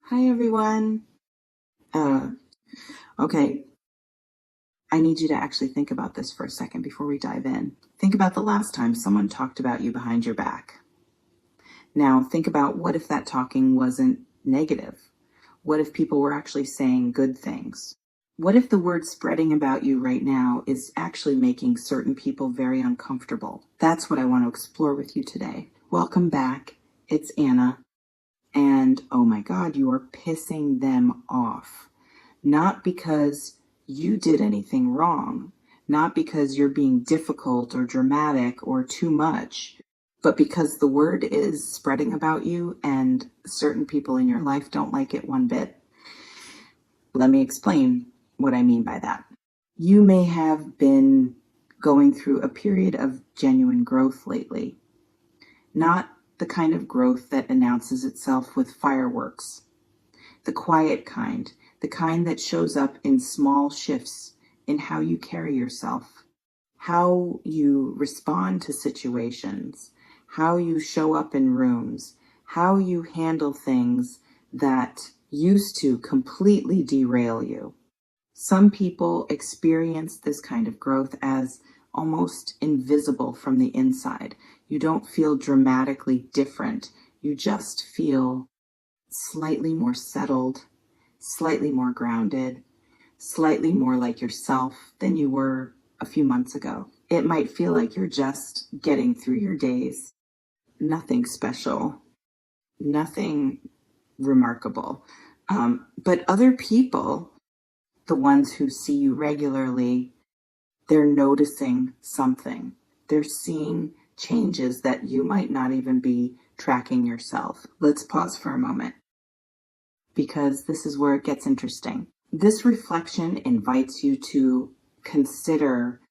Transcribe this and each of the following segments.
Hi, everyone. Uh, okay, I need you to actually think about this for a second before we dive in. Think about the last time someone talked about you behind your back. Now, think about what if that talking wasn't negative? What if people were actually saying good things? What if the word spreading about you right now is actually making certain people very uncomfortable? That's what I want to explore with you today. Welcome back. It's Anna. And oh my God, you are pissing them off. Not because you did anything wrong, not because you're being difficult or dramatic or too much, but because the word is spreading about you and certain people in your life don't like it one bit. Let me explain what I mean by that. You may have been going through a period of genuine growth lately, not the kind of growth that announces itself with fireworks, the quiet kind, the kind that shows up in small shifts in how you carry yourself, how you respond to situations, how you show up in rooms, how you handle things that used to completely derail you. Some people experience this kind of growth as almost invisible from the inside. You don't feel dramatically different. You just feel slightly more settled, slightly more grounded, slightly more like yourself than you were a few months ago. It might feel like you're just getting through your days. Nothing special, nothing remarkable. But other people, the ones who see you regularly, they're noticing something. They're seeing changes that you might not even be tracking yourself. Let's pause for a moment, because this is where it gets interesting. This reflection invites you to consider,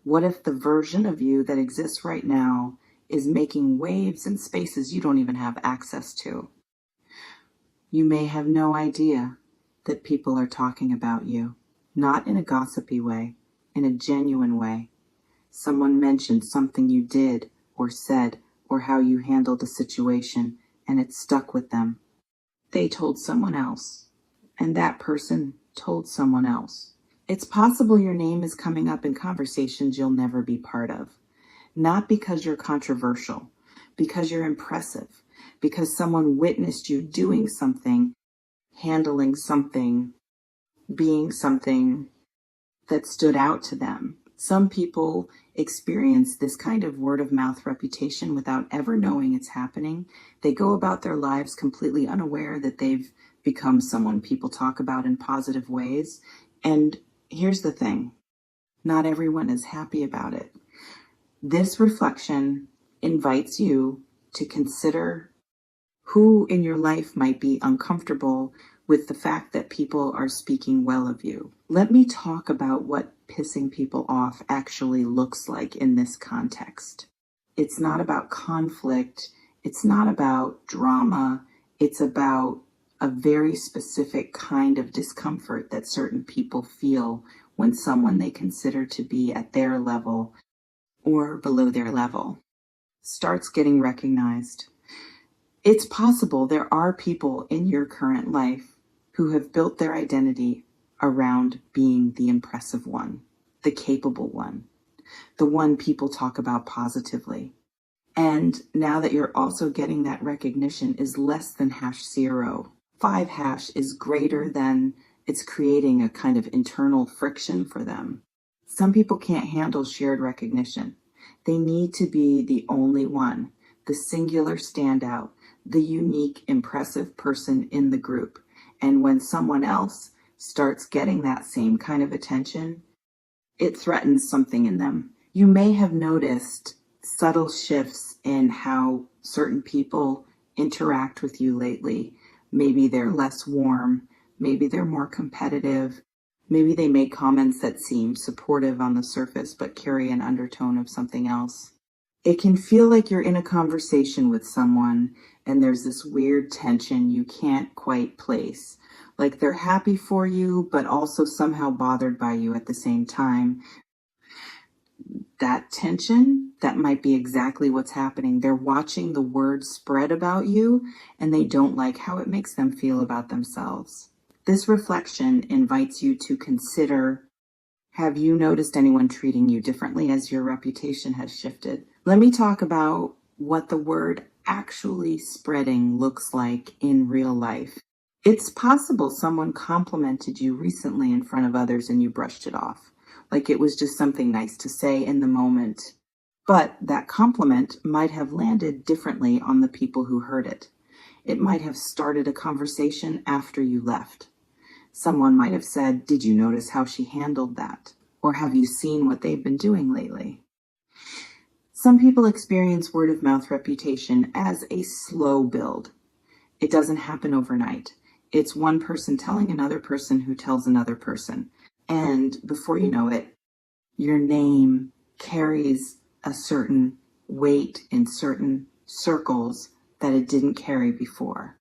what if the version of you that exists right now is making waves in spaces you don't even have access to? You may have no idea that people are talking about you, not in a gossipy way, in a genuine way. Someone mentioned something you did or said or how you handled a situation, and it stuck with them. They told someone else, and that person told someone else. It's possible your name is coming up in conversations you'll never be part of. Not because you're controversial, because you're impressive, because someone witnessed you doing something, handling something, being something that stood out to them. Some people experience this kind of word of mouth reputation without ever knowing it's happening. They go about their lives completely unaware that they've become someone people talk about in positive ways. And here's the thing, not everyone is happy about it. This reflection invites you to consider who in your life might be uncomfortable with the fact that people are speaking well of you. Let me talk about what pissing people off actually looks like in this context. It's not about conflict. It's not about drama. It's about a very specific kind of discomfort that certain people feel when someone they consider to be at their level or below their level starts getting recognized. It's possible there are people in your current life who have built their identity around being the impressive one, the capable one, the one people talk about positively. And now that you're also getting that recognition is less than #0. 5 is greater than, it's creating a kind of internal friction for them. Some people can't handle shared recognition. They need to be the only one, the singular standout, the unique, impressive person in the group. And when someone else starts getting that same kind of attention, it threatens something in them. You may have noticed subtle shifts in how certain people interact with you lately. Maybe they're less warm, maybe they're more competitive, maybe they make comments that seem supportive on the surface but carry an undertone of something else. It can feel like you're in a conversation with someone and there's this weird tension you can't quite place. Like they're happy for you, but also somehow bothered by you at the same time. That tension, that might be exactly what's happening. They're watching the word spread about you and they don't like how it makes them feel about themselves. This reflection invites you to consider, have you noticed anyone treating you differently as your reputation has shifted? Let me talk about what the word actually spreading looks like in real life. It's possible someone complimented you recently in front of others and you brushed it off, like it was just something nice to say in the moment. But that compliment might have landed differently on the people who heard it. It might have started a conversation after you left. Someone might have said, "Did you notice how she handled that?" Or "Have you seen what they've been doing lately?" Some people experience word of mouth reputation as a slow build. It doesn't happen overnight. It's one person telling another person who tells another person. And before you know it, your name carries a certain weight in certain circles that it didn't carry before.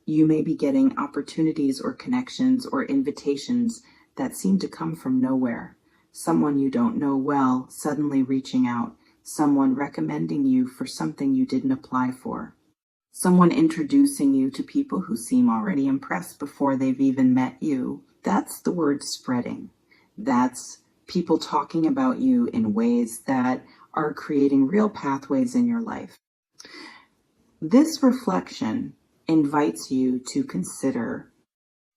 You may be getting opportunities or connections or invitations that seem to come from nowhere. Someone you don't know well suddenly reaching out, someone recommending you for something you didn't apply for, someone introducing you to people who seem already impressed before they've even met you. That's the word spreading. That's people talking about you in ways that are creating real pathways in your life. This reflection invites you to consider,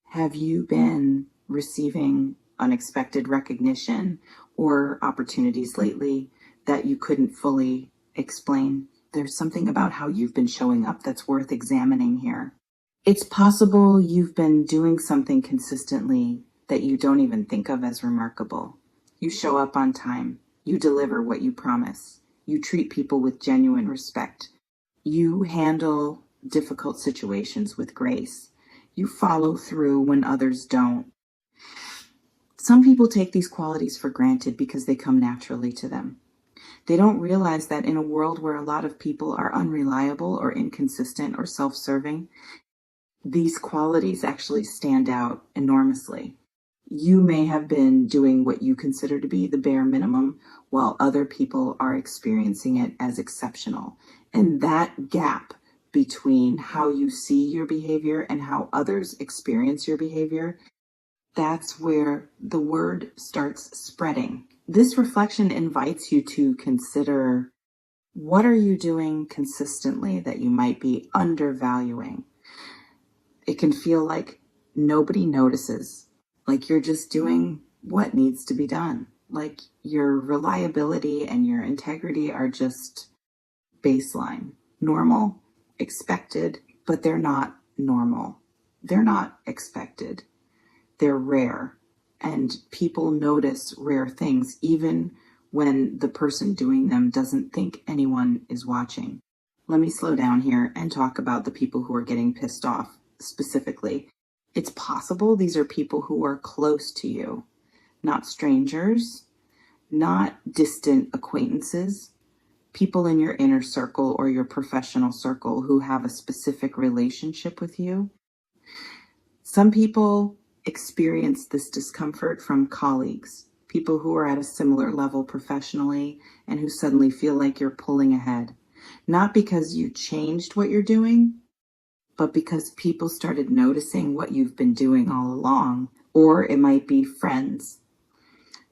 have you been receiving unexpected recognition or opportunities lately that you couldn't fully explain? There's something about how you've been showing up that's worth examining here. It's possible you've been doing something consistently that you don't even think of as remarkable. You show up on time. You deliver what you promise. You treat people with genuine respect. You handle difficult situations with grace. You follow through when others don't. Some people take these qualities for granted because they come naturally to them. They don't realize that in a world where a lot of people are unreliable or inconsistent or self-serving, these qualities actually stand out enormously. You may have been doing what you consider to be the bare minimum, while other people are experiencing it as exceptional. And that gap between how you see your behavior and how others experience your behavior, that's where the word starts spreading. This reflection invites you to consider, what are you doing consistently that you might be undervaluing? It can feel like nobody notices, like you're just doing what needs to be done. Like your reliability and your integrity are just baseline, normal, expected, but they're not normal. They're not expected. They're rare. And people notice rare things even when the person doing them doesn't think anyone is watching. Let me slow down here and talk about the people who are getting pissed off specifically. It's possible these are people who are close to you, not strangers, not distant acquaintances, people in your inner circle or your professional circle who have a specific relationship with you. Some people experience this discomfort from colleagues, people who are at a similar level professionally and who suddenly feel like you're pulling ahead. Not because you changed what you're doing, but because people started noticing what you've been doing all along. Or it might be friends,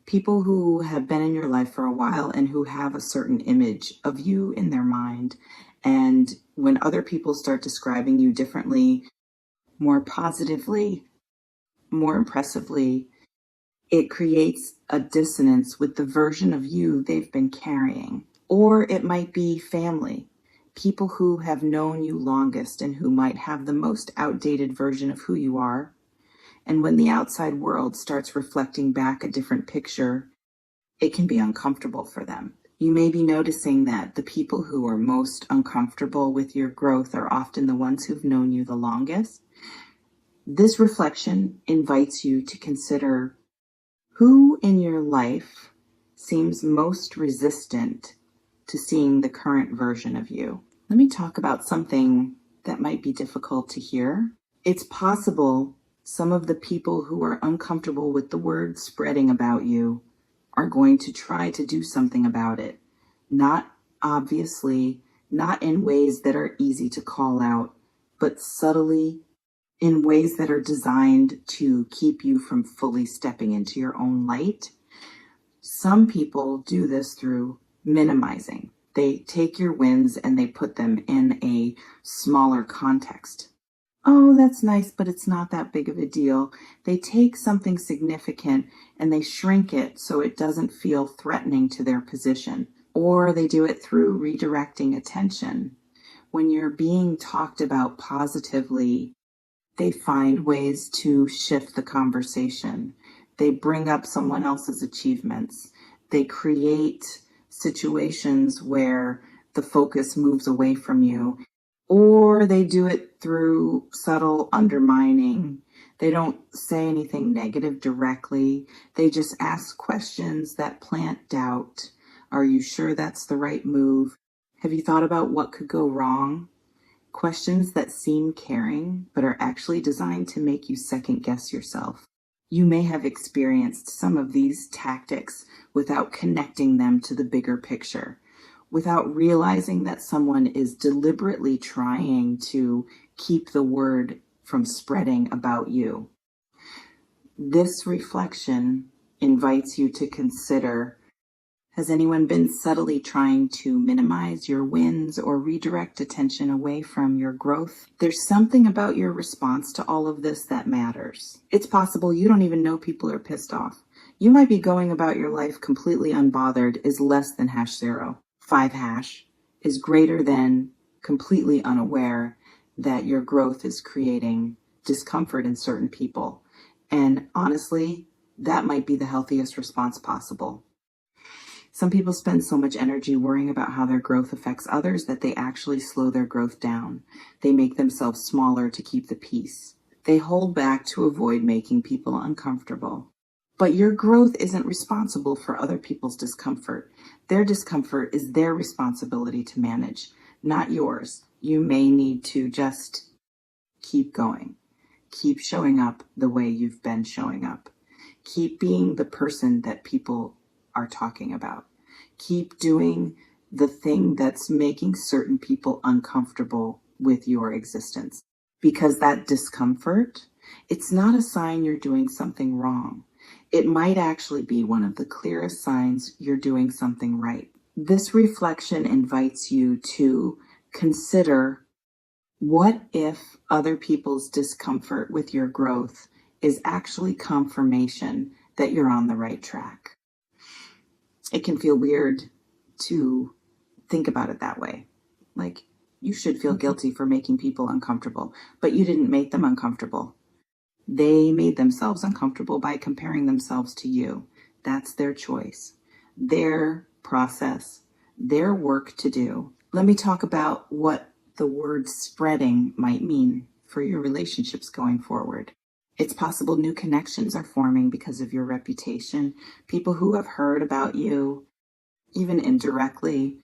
people who have been in your life for a while and who have a certain image of you in their mind. And when other people start describing you differently, more positively, more impressively, it creates a dissonance with the version of you they've been carrying. Or it might be family, people who have known you longest and who might have the most outdated version of who you are. And when the outside world starts reflecting back a different picture, it can be uncomfortable for them. You may be noticing that the people who are most uncomfortable with your growth are often the ones who've known you the longest. This reflection invites you to consider, who in your life seems most resistant to seeing the current version of you. Let me talk about something that might be difficult to hear. It's possible some of the people who are uncomfortable with the word spreading about you are going to try to do something about it. Not obviously, not in ways that are easy to call out, but subtly, in ways that are designed to keep you from fully stepping into your own light. Some people do this through minimizing. They take your wins and they put them in a smaller context. Oh, that's nice, but it's not that big of a deal. They take something significant and they shrink it so it doesn't feel threatening to their position. Or they do it through redirecting attention. When you're being talked about positively, they find ways to shift the conversation. They bring up someone else's achievements. They create situations where the focus moves away from you, or they do it through subtle undermining. They don't say anything negative directly. They just ask questions that plant doubt. Are you sure that's the right move? Have you thought about what could go wrong? Questions that seem caring, but are actually designed to make you second guess yourself. You may have experienced some of these tactics without connecting them to the bigger picture, without realizing that someone is deliberately trying to keep the word from spreading about you. This reflection invites you to consider: has anyone been subtly trying to minimize your wins or redirect attention away from your growth? There's something about your response to all of this that matters. It's possible you don't even know people are pissed off. You might be going about your life completely unbothered is less than #0. 5# is greater than completely unaware that your growth is creating discomfort in certain people. And honestly, that might be the healthiest response possible. Some people spend so much energy worrying about how their growth affects others that they actually slow their growth down. They make themselves smaller to keep the peace. They hold back to avoid making people uncomfortable. But your growth isn't responsible for other people's discomfort. Their discomfort is their responsibility to manage, not yours. You may need to just keep going. Keep showing up the way you've been showing up. Keep being the person that people are talking about. Keep doing the thing that's making certain people uncomfortable with your existence. Because that discomfort, it's not a sign you're doing something wrong. It might actually be one of the clearest signs you're doing something right. This reflection invites you to consider: what if other people's discomfort with your growth is actually confirmation that you're on the right track? It can feel weird to think about it that way. Like, you should feel guilty for making people uncomfortable, but you didn't make them uncomfortable. They made themselves uncomfortable by comparing themselves to you. That's their choice, their process, their work to do. Let me talk about what the word spreading might mean for your relationships going forward. It's possible new connections are forming because of your reputation. People who have heard about you, even indirectly,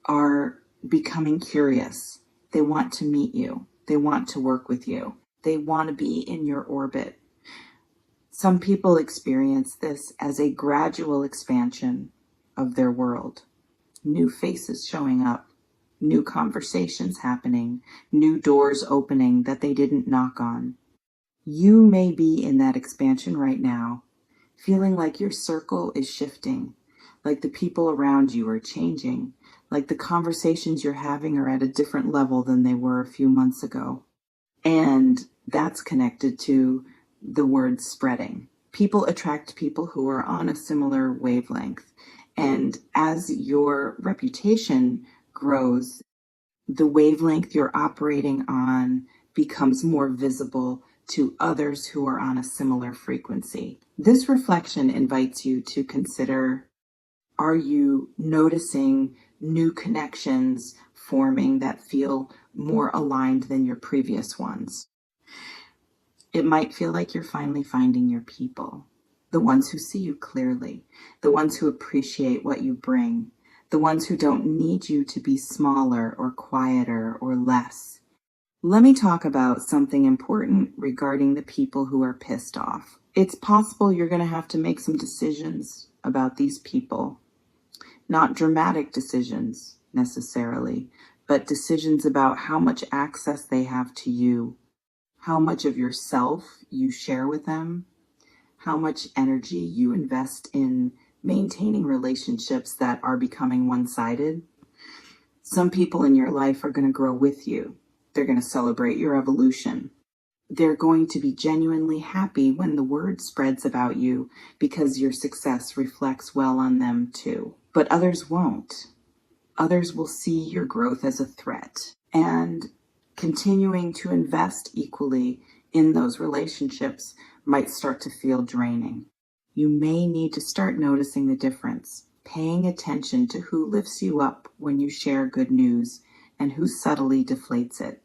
are becoming curious. They want to meet you. They want to work with you. They want to be in your orbit. Some people experience this as a gradual expansion of their world. New faces showing up, new conversations happening, new doors opening that they didn't knock on. You may be in that expansion right now, feeling like your circle is shifting, like the people around you are changing, like the conversations you're having are at a different level than they were a few months ago. And that's connected to the word spreading. People attract people who are on a similar wavelength. And as your reputation grows, the wavelength you're operating on becomes more visible to others who are on a similar frequency. This reflection invites you to consider: are you noticing new connections forming that feel more aligned than your previous ones? It might feel like you're finally finding your people, the ones who see you clearly, the ones who appreciate what you bring, the ones who don't need you to be smaller or quieter or less. Let me talk about something important regarding the people who are pissed off. It's possible you're going to have to make some decisions about these people. Not dramatic decisions necessarily, but decisions about how much access they have to you, how much of yourself you share with them, how much energy you invest in maintaining relationships that are becoming one-sided. Some people in your life are going to grow with you. They're going to celebrate your evolution. They're going to be genuinely happy when the word spreads about you because your success reflects well on them too. But others won't. Others will see your growth as a threat. And continuing to invest equally in those relationships might start to feel draining. You may need to start noticing the difference, paying attention to who lifts you up when you share good news and who subtly deflates it,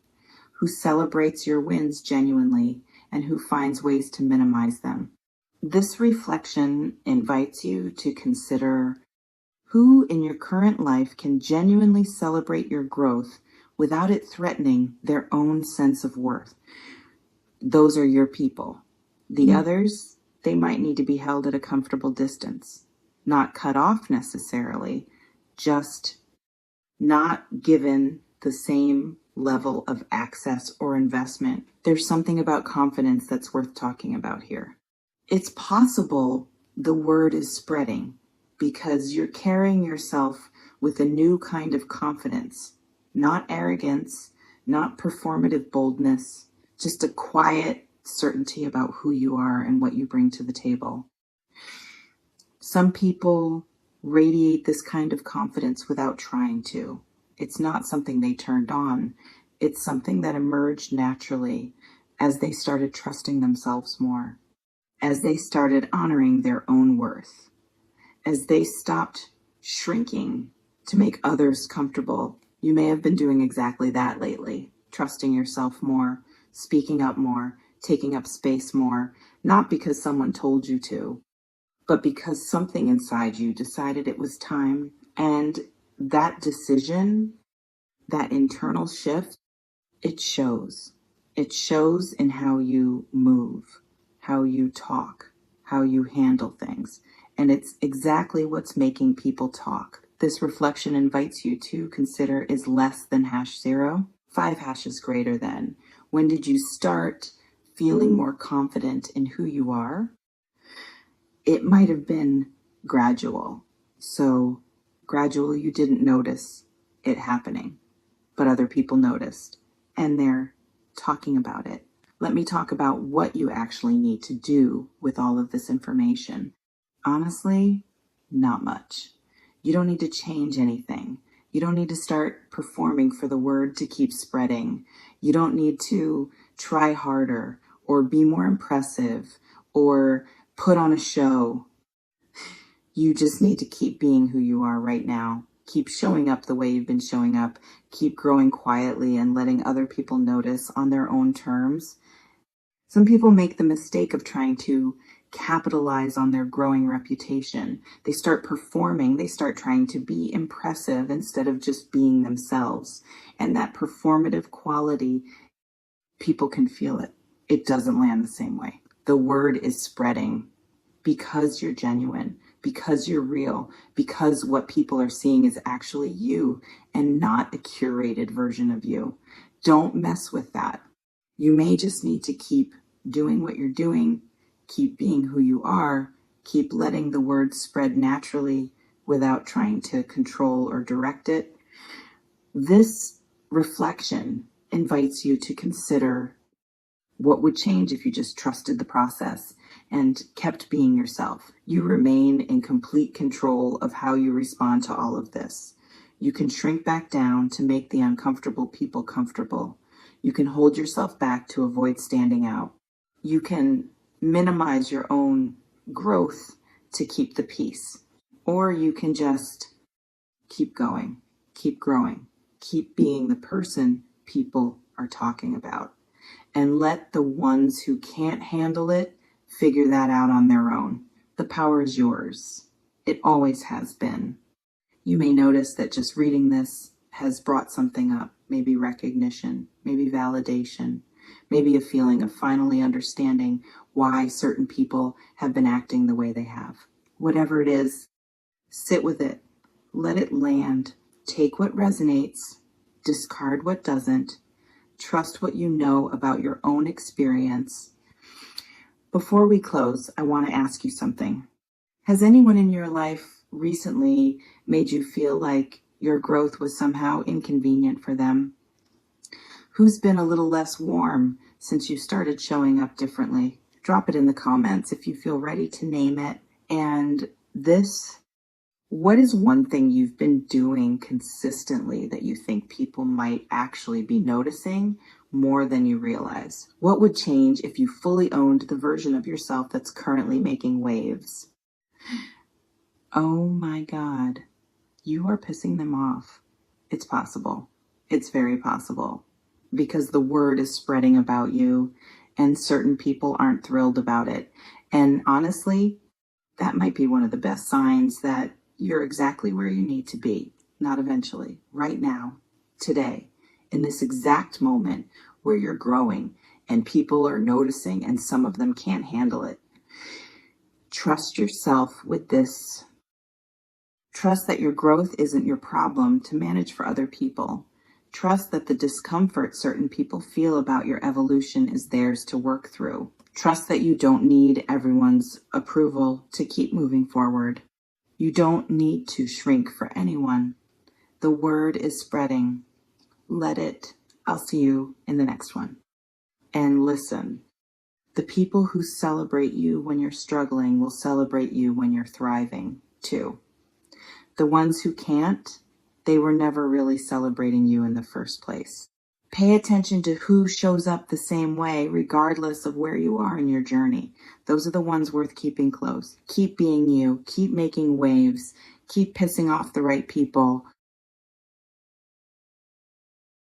who celebrates your wins genuinely and who finds ways to minimize them. This reflection invites you to consider who in your current life can genuinely celebrate your growth without it threatening their own sense of worth. Those are your people. The others, they might need to be held at a comfortable distance, not cut off necessarily, just not given the same level of access or investment. There's something about confidence that's worth talking about here. It's possible the word is spreading because you're carrying yourself with a new kind of confidence, not arrogance, not performative boldness, just a quiet certainty about who you are and what you bring to the table. Some people radiate this kind of confidence without trying to. It's not something they turned on. It's something that emerged naturally as they started trusting themselves more, as they started honoring their own worth, as they stopped shrinking to make others comfortable. You may have been doing exactly that lately, trusting yourself more, speaking up more, taking up space more, not because someone told you to, but because something inside you decided it was time. And that decision, that internal shift, it shows. It shows in how you move, how you talk, how you handle things. And it's exactly what's making people talk. This reflection invites you to consider, is less than #0 5 hashes greater than? When did you start feeling more confident in who you are? It might have been gradual. So gradual, you didn't notice it happening, but other people noticed, and they're talking about it. Let me talk about what you actually need to do with all of this information. Honestly, not much. You don't need to change anything. You don't need to start performing for the word to keep spreading. You don't need to try harder or be more impressive or put on a show. You just need to keep being who you are right now. Keep showing up the way you've been showing up. Keep growing quietly and letting other people notice on their own terms. Some people make the mistake of trying to capitalize on their growing reputation. They start performing, they start trying to be impressive instead of just being themselves. And that performative quality, people can feel it. It doesn't land the same way. The word is spreading because you're genuine, because you're real, because what people are seeing is actually you and not a curated version of you. Don't mess with that. You may just need to keep doing what you're doing, keep being who you are, keep letting the word spread naturally without trying to control or direct it. This reflection invites you to consider what would change if you just trusted the process and kept being yourself. You remain in complete control of how you respond to all of this. You can shrink back down to make the uncomfortable people comfortable. You can hold yourself back to avoid standing out. You can minimize your own growth to keep the peace. Or you can just keep going, keep growing, keep being the person people are talking about. And let the ones who can't handle it figure that out on their own. The power is yours. It always has been. You may notice that just reading this has brought something up, maybe recognition, maybe validation, maybe a feeling of finally understanding why certain people have been acting the way they have. Whatever it is, sit with it. Let it land. Take what resonates. Discard what doesn't. Trust what you know about your own experience. Before we close, I want to ask you something. Has anyone in your life recently made you feel like your growth was somehow inconvenient for them? Who's been a little less warm since you started showing up differently? Drop it in the comments if you feel ready to name it. And what is one thing you've been doing consistently that you think people might actually be noticing more than you realize? What would change if you fully owned the version of yourself that's currently making waves? Oh my God, you are pissing them off. It's possible. It's very possible. Because the word is spreading about you and certain people aren't thrilled about it. And honestly, that might be one of the best signs that you're exactly where you need to be, not eventually, right now, today, in this exact moment where you're growing and people are noticing and some of them can't handle it. Trust yourself with this. Trust that your growth isn't your problem to manage for other people. Trust that the discomfort certain people feel about your evolution is theirs to work through. Trust that you don't need everyone's approval to keep moving forward. You don't need to shrink for anyone. The word is spreading. Let it. I'll see you in the next one. And listen, the people who celebrate you when you're struggling will celebrate you when you're thriving too. The ones who can't, they were never really celebrating you in the first place. Pay attention to who shows up the same way, regardless of where you are in your journey. Those are the ones worth keeping close. Keep being you. Keep making waves. Keep pissing off the right people.